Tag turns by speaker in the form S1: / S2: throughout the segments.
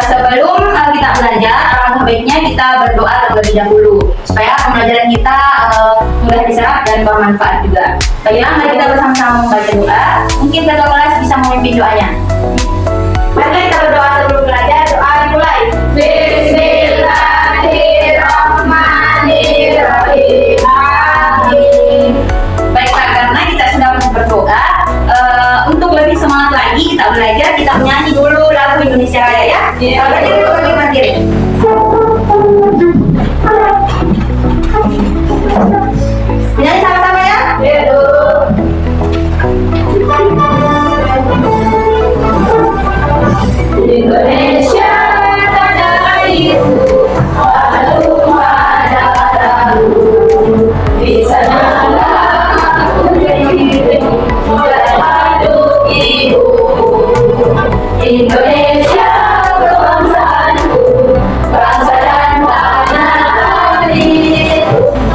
S1: Sebelum kita belajar, alangkah baiknya kita berdoa terlebih dahulu supaya pembelajaran kita mudah diserap dan bermanfaat juga. Baiklah, mari kita bersama-sama membaca doa. Mungkin ketua kelas bisa memimpin doanya. Mari kita berdoa sebelum belajar. Doa dimulai. Bismillahirrahmanirrahim. Amin. Baiklah, karena kita sudah berdoa, untuk lebih semangat lagi kita belajar, kita menyanyi dulu lagu Indonesia Raya ya. Belajar dulu bagi mandiri. Menyanyi sama-sama ya. Indonesia tanah airku, walau ada lalu, di sanalah aku berdiri berpadu ibu. Indonesia kebangsaanku, bangsa dan tanah air,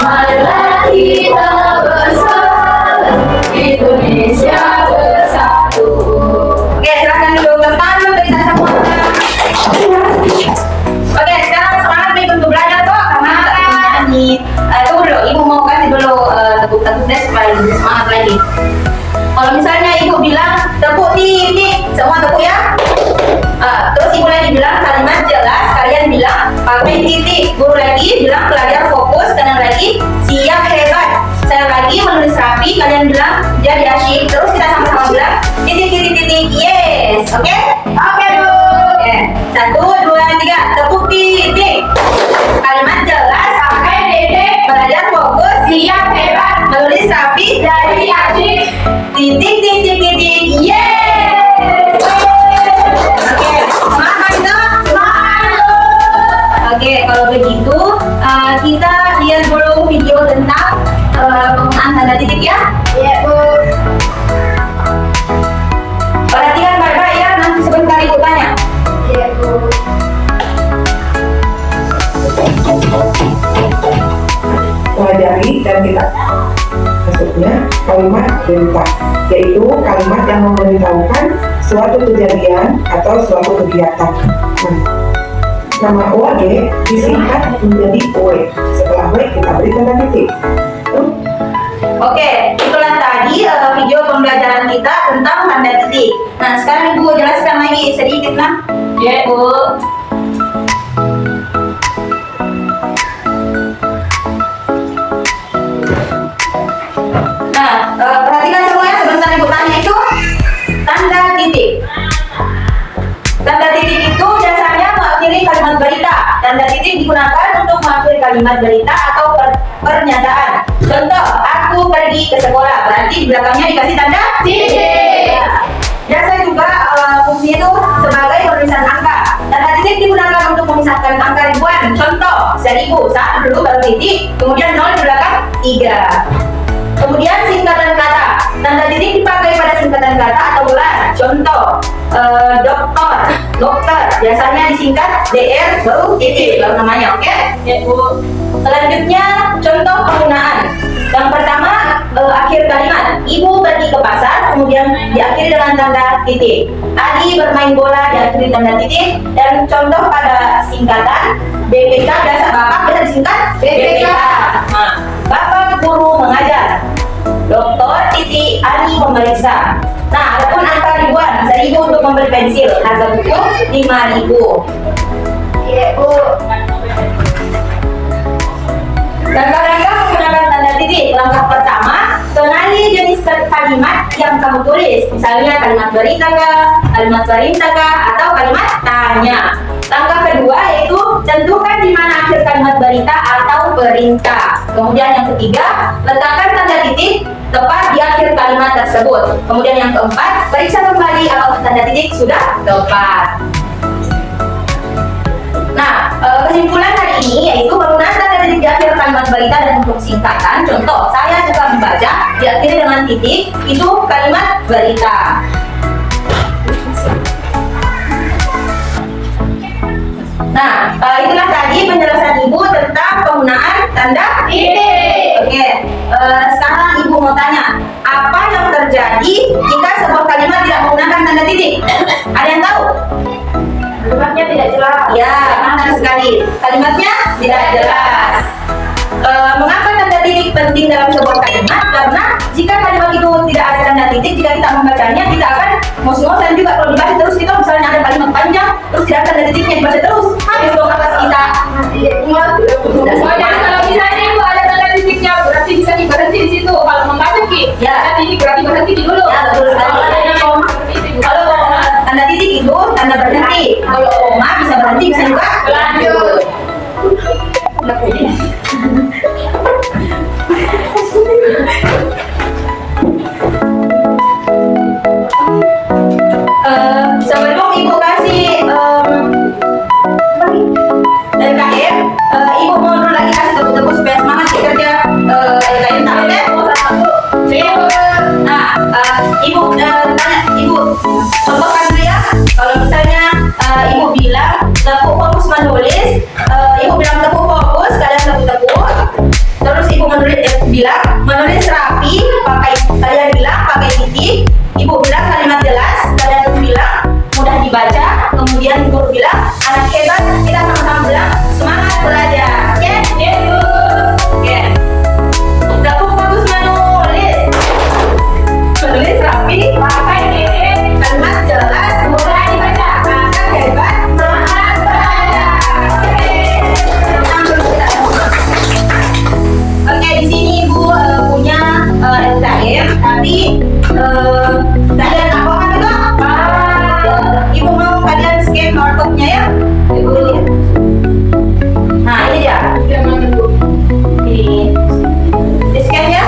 S1: marilah kita bersama, Indonesia bersatu. Oke, silakan duduk depan kita semua. Oke, sekarang semangat nih untuk belajar kok, karena nyanyi. Tunggu dulu, ibu mau kasih dulu tepuk-tepuk deh supaya lebih semangat lagi. Kalau misalnya ibu bilang tepuk titik, semua tepuk ya. Terus ibu lagi bilang kalimat jelas, kalian bilang pakai titik. Guru lagi bilang belajar fokus, kalian lagi siap hebat. Saya lagi menulis rapi, kalian bilang jadi asyik. Terus kita sama-sama bilang titik titik titik, yes. Oke? Oke dulu. Oke. 1, 2, 3, tepuk titik. Kalimat jelas, pakai titik. Belajar fokus, siap hebat. Menulis rapi, jadi asyik. Titik titik titik, yes. Oke, semangat kita. Oke, kalau begitu kita lihat dulu video tentang penggunaan tanda titik ya. Iya, Bu. Perhatikan baik-baik ya, nanti sebentar ibu tanya. Iya, Bu.
S2: Pelajari dan kita maksudnya kalimat berita, yaitu kalimat yang memberitahukan suatu kejadian atau suatu kegiatan. Nama OAG disingkat menjadi OE. Setelah OE kita beri tanda titik.
S1: Oke, itulah tadi video pembelajaran kita tentang tanda titik. Nah, sekarang ibu jelaskan lagi sedikit nah. Ya, Bu. Nah, perhatikan semuanya, sebentar ibu tanya itu tanda titik. Tanda titik itu biasanya mengakhiri kalimat berita. Tanda titik digunakan untuk mengakhiri kalimat berita atau pernyataan. Contoh, aku pergi ke sekolah, berarti di belakangnya dikasih tanda titik. Biasa juga fungsi itu sebagai penulisan angka. Tanda titik digunakan untuk memisahkan angka ribuan. Contoh, 1000, 1 dulu baru titik, kemudian 0 di belakang 3. Kemudian singkatan kata. Tanda titik dipakai pada singkatan kata atau gelar. Contoh, dokter, biasanya disingkat DR baru titik, baru namanya, oke? Ya, Bu. Selanjutnya, contoh penggunaan. Yang pertama, akhir kalimat. Ibu pergi ke pasar, kemudian diakhiri dengan tanda titik. Adi bermain bola, diakhiri tanda titik. Dan contoh pada singkatan, BPK, biasa Bapak bisa disingkat BPK. Nah, Bapak guru mengajar. Dokter titik Ali memeriksa. Nah, adapun angka ribuan, 1000 untuk membeli pensil, harga buku 5000. Iya, Bu. Langkah-langkah menggunakan tanda titik. Langkah pertama, kenali jenis kalimat yang kamu tulis. Misalnya kalimat berita kah, kalimat perintah kah, atau kalimat tanya. Langkah kedua yaitu tentukan di mana akhir kalimat berita atau perintah. Kemudian yang ketiga, letakkan tanda titik tepat di akhir kalimat tersebut. Kemudian yang keempat, periksa kembali apakah tanda titik sudah tepat. Nah, kesimpulan hari ini yaitu penggunaan tanda titik di akhir kalimat berita dan untuk singkatan. Contoh, saya suka membaca, diakhiri dengan titik, itu kalimat berita. Nah, itulah tadi penjelasan Ibu tentang penggunaan tanda titik. Oke, sekarang Ibu mau tanya, apa yang terjadi jika sebuah kalimat tidak menggunakan tanda titik? Ada yang tahu?
S3: tidak jelas.
S1: Ya, benar sekali. Kalimatnya tidak jelas. Mengapa tanda titik penting dalam sebuah kalimat? Karena jika kalimat itu tidak ada tanda titik, jika kita membacanya, kita akan ngos-ngosan juga. Kalau dibaca terus, kita misalnya ada kalimat panjang, terus tidak ada tanda titiknya, dibaca terus, habis dong atas kita.
S3: Oh, jadi kalau misalnya itu ada tanda titiknya, berarti bisa berhenti di situ. Kalau membaca ki,
S1: Ya.
S3: tanda titik berarti berhenti dulu.
S1: Ya, betul sekali.
S3: Kalau adanya koma seperti itu.
S1: Kalau tanda titik itu tanda berhenti. Kalau koma bisa berhenti, bisa juga
S3: Lanjut.
S1: Sebelum ibu kasih LKM, ibu mau dulu lagi kasih tepuk-tepuk supaya semangat kerja LKM tak oke? Nah, ibu tanya, ibu contohkan dulu ya. Kalau misalnya ibu bilang tepuk fokus menulis, ibu bilang tepuk fokus, kalian tepuk-tepuk. Terus ibu bilang menulis rapi, kalian bilang pakai titik. Ibu bilang kalimat jelas, kalian bilang mudah dibaca. Kemudian ibu bilang anak hebat, kita sama-sama bilang semangat belajar. Oke? Oke. Tepuk fokus menulis. Menulis rapi, pakai titik, kalimat jelas, mudah dibaca. Anak hebat, semangat belajar. Oke, di sini ibu punya LKM, tapi kalian apa kan itu? Ibu mau kalian scan barcode-nya ya? Ibu lihat. Nah, ini dia. Ini di scan ya.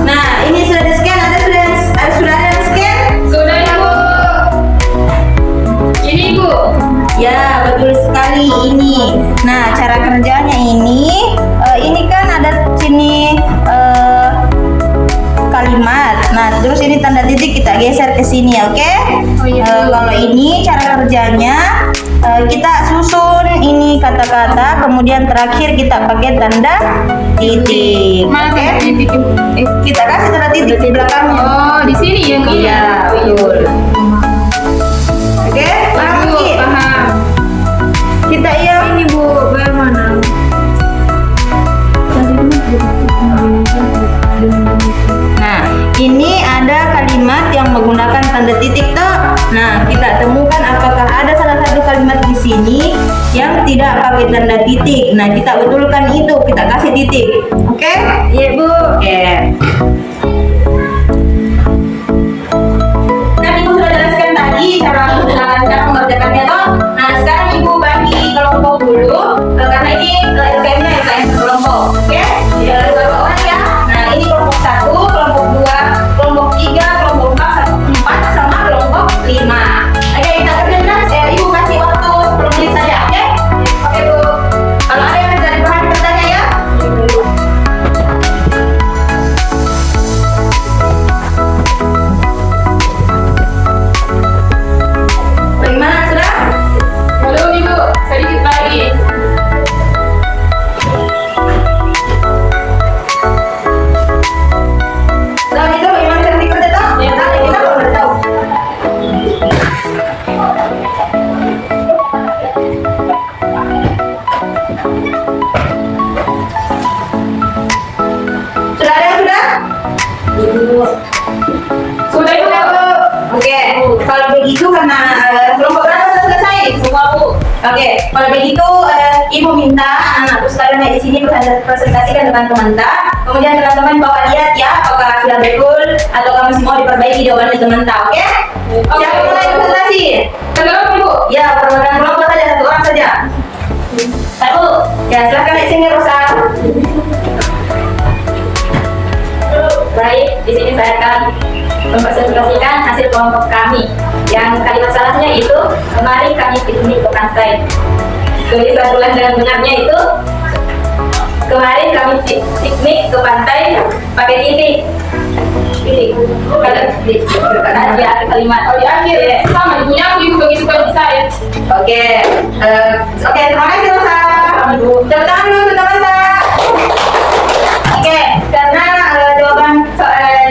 S1: Nah, ini sudah di scan. Sudah ada di scan?
S3: Sudah ibu. Ini ibu.
S1: Ya, betul sekali ini. Nah, cara kerjanya ini kan ada sini kalimat. Nah, terus ini tanda titik kita geser ke sini, oke?
S3: Oh, iya.
S1: Kalau ini cara kerjanya kita susun ini kata-kata, kemudian terakhir kita pakai tanda titik.
S3: Mana
S1: Oke?
S3: tanda titik?
S1: Kita kasih tanda titik di belakangnya.
S3: Oh, di sini yang ini.
S1: Iya, betul. Oke, paham
S3: Ibu,
S1: Ki?
S3: paham.
S1: Kita yang
S3: Ini bu, bagaimana?
S1: Nah, ini ada kalimat yang menggunakan tanda titik toh. Nah, kita temukan apakah ada salah satu kalimat di sini yang tidak pakai tanda titik. Nah, kita betulkan itu, kita kasih titik. Oke?
S3: Iya bu.
S1: Oke. Kan ibu sudah jelaskan tadi cara mengerjakannya toh. Nah, sekarang ibu bagi kelompok dulu karena ini LKM-nya LKM kelompok. Oke? Ya, beberapa orang ya. Nah, ini kelompok 1, kelompok 2, kelompok 3, kelompok 4 sama kelompok 5. Oke, kita kerjakan. Ibu kasih waktu 10 menit saja, oke? Oke, Bu. Kalau ada yang dari bahan bertanya ya. Bagaimana sudah?
S3: Belum ibu, sedikit lagi.
S1: Tahu itu bagaimana cara dikerja toh?
S3: Ya,
S1: Tadi kita belum tahu. Sudah ada yang sudah?
S3: Sudah ibu.
S1: Oke, kalau begitu karena kelompok berapa sudah selesai?
S3: Semua bu.
S1: Oke, kalau begitu ibu minta anak-anakku sekalian di sini presentasikan dengan teman-teman. Kemudian teman-teman bawa lihat ya apakah sudah betul atau masih mau diperbaiki jawabannya teman-teman. Oke? Siapa mulai presentasi?
S3: Kenapa ibu?
S1: Ya, perwakilan kelompok saja satu orang saja. Satu. Ya, silakan di sini Rosa.
S4: Baik, di sini saya akan mempresentasikan hasil kelompok kami. Yang kalimat salahnya itu, kemarin kami piknik ke pantai. Tulisan ulang dengan benarnya itu, kemarin kami piknik ke pantai pakai titik. Titik. Kalau di akhir kalimat.
S3: Oh di akhir. Sama ibunya aku ibu bagi suka di saya.
S1: Oke. Oke, terima kasih Rosa. Tepuk tangan dulu untuk teman-teman. Oke, karena jawaban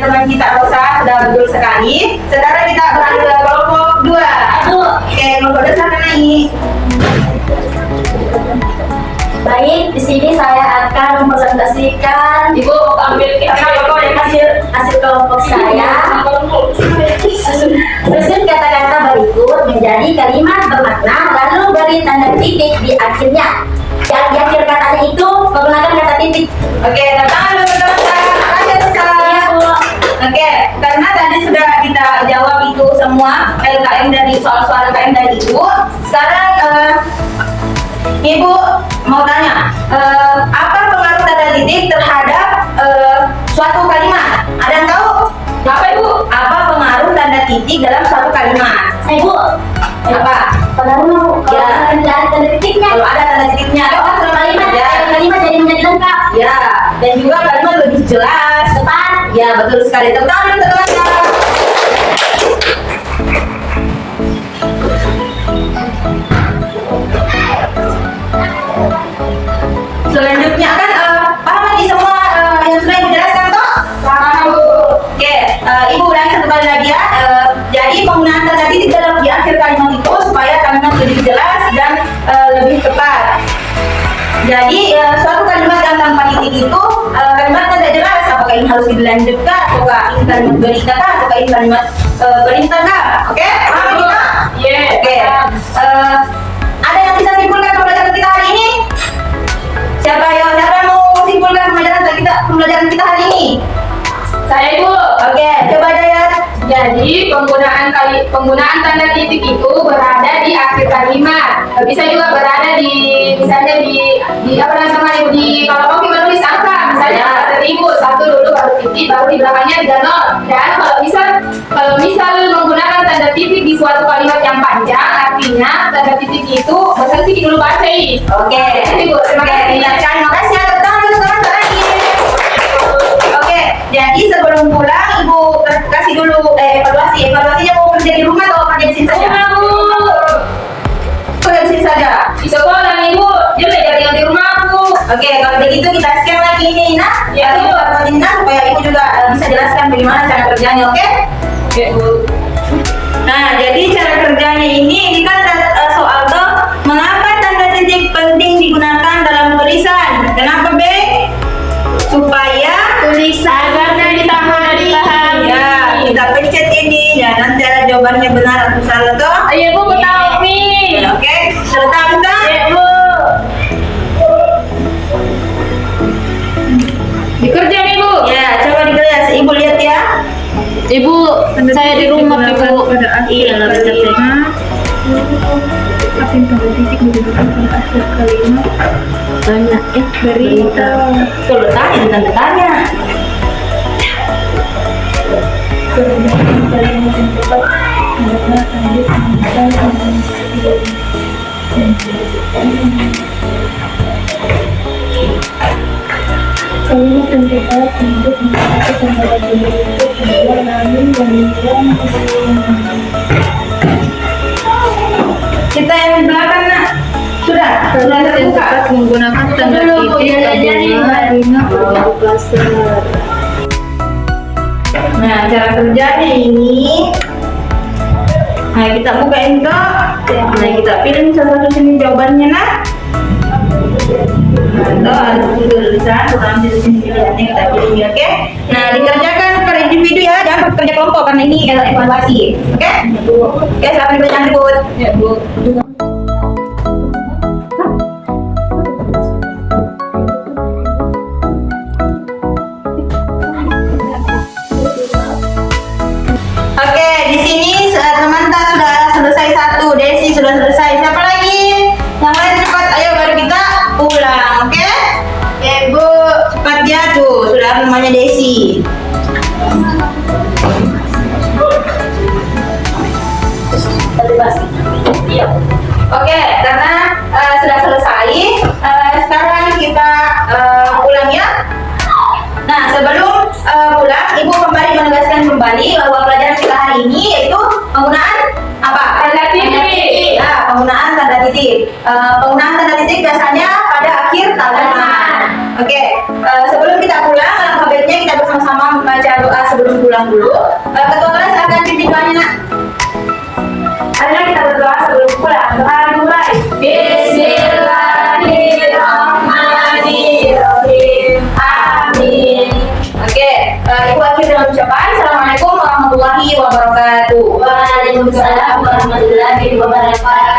S1: teman kita Rosa sudah betul sekali. Sekarang kita beralih ke kelompok 2. Oke, kelompok 2
S4: presentasikan
S3: Ibu ambil
S4: hasil kelompok saya. Susun kata-kata berikut menjadi kalimat bermakna, lalu beri tanda titik di akhirnya. Di akhir katanya itu menggunakan kata titik.
S1: Oke, tangan dulu teman-teman. Makasih Ustaz. Oke, karena tadi sudah kita jawab itu semua LKM dari soal-soal LKM dari Ibu. Sekarang Ibu mau tanya, apa pengaruh tanda titik terhadap suatu kalimat? Ada yang tahu?
S3: apa Ibu?
S1: Apa pengaruh tanda titik dalam suatu kalimat?
S4: Ibu,
S1: Apa?
S4: pengaruh kalau
S1: Ya.
S4: tidak ada tanda titiknya.
S1: Kalau ada tanda titiknya,
S4: Kalau kalimat,
S1: ya.
S4: kalimat jadi menjadi lengkap.
S1: Ya, dan juga kalimat lebih jelas.
S4: Tepat.
S1: Ya, betul sekali. Tepuk tangan dulu, teman-teman. Selanjutnya kan paham lagi semua yang sudah Ibu jelaskan toh?
S3: Paham Ibu.
S1: Oke, Ibu ulangi satu kali lagi ya. Jadi penggunaan tanda titik dalam di akhir kalimat itu supaya kalimat lebih jelas dan lebih tepat. Jadi suatu kalimat yang tanpa titik itu kalimatnya tidak jelas. Apakah ini harus dilanjutkan? Apakah ini kalimat berita kah? Apakah ini kalimat perintah kah? Oke, paham kita?
S3: Iya.
S1: Oke. Ada yang bisa simpulkan pembelajaran kita hari ini? Siapa yang mau simpulkan pembelajaran kita hari ini?
S3: Saya Ibu.
S1: Oke, coba Dayat.
S3: Jadi penggunaan tanda titik itu berada di akhir kalimat. Bisa juga berada di misalnya di apa namanya di kalau mau kita tulis angka misalnya seribu satu dulu baru titik baru di belakangnya ada nol. Dan kalau misal menggunakan tanda titik di suatu kalimat yang panjang artinya tanda titik itu bahasa titik dulu baca ini.
S1: Oke,
S3: Ibu terima kasih.
S1: terima kasih ya teman-teman lagi. Oke, jadi sebelum pulang Ibu kasih dulu evaluasinya mau kerja di rumah atau kerja di sini saja? Kerja di sini saja.
S3: Di sekolah nih Ibu, dia belajar yang di rumah aku.
S1: Oke, kalau begitu kita share lagi ini nah,
S3: Ya,
S1: Ibu
S3: Bu.
S1: dapat ini, supaya Ibu juga bisa jelaskan bagaimana cara kerjanya, oke?
S3: Ya Bu.
S1: Nah, jadi cara kerjanya ini kan ada soal tuh, mengapa tanda titik penting digunakan dalam tulisan? Kenapa, B? Supaya
S3: Tulisan agar dipahami.
S1: ya, kita pencet ini dan nanti ada jawabannya benar atau salah tuh.
S3: Ayo Bu, tahu nih.
S1: Oke, serta kita.
S3: Ya Bu. Dikerja nih Bu.
S1: Ya, coba dikelas. Ibu lihat ya.
S3: Ibu, saya di rumah Ibu.
S1: Iya, nggak bisa cek.
S5: Apin tanda titik digunakan pada akhir kalimat
S1: Banyak
S5: berita.
S1: Kalau tanya, bukan tanya.
S5: Kemudian kalimat yang tepat adalah lanjut mengenai kalimat yang tepat untuk mengatakan tanda titik itu adalah namun dan
S1: Kita yang di belakang nak. Sudah terbuka.
S5: menggunakan tanda titik adalah lima huruf besar.
S1: Nah, cara kerjanya ini. Nah, kita bukain toh. Nah, kita pilih satu-satu sini jawabannya nak. Nah, ada tulisan, kurang di sini pilihannya kita pilih, oke? Nah, dikerjakan per individu ya, jangan kerja kelompok karena ini evaluasi, oke? Oke, silakan dibacakan berikut.
S3: Ya Bu.
S1: Oke, di sini teman-teman sudah selesai satu, Desi sudah selesai. Siapa lagi? Yang lain cepat, ayo baru kita pulang, oke? Ya, Bu, cepat ya tuh, sudah namanya Desi.
S3: Iya.
S1: Oke, karena sudah selesai, sekarang kita pulang ya. Nah, sebelum pulang, Ibu kembali menegaskan kembali bahwa pelajaran kita hari ini yaitu penggunaan apa?
S3: Tanda titik.
S1: Ya, penggunaan tanda titik. Penggunaan tanda titik biasanya pada akhir kalimat. Oke, sebelum kita pulang, alangkah baiknya kita bersama-sama membaca doa sebelum pulang dulu. Ketua kelas akan pimpin doanya, nak. Marilah kita berdoa sebelum pulang. Doa dimulai.
S3: Bismillahirrahmanirrahim.
S4: Waalaikumsalam warahmatullahi wabarakatuh.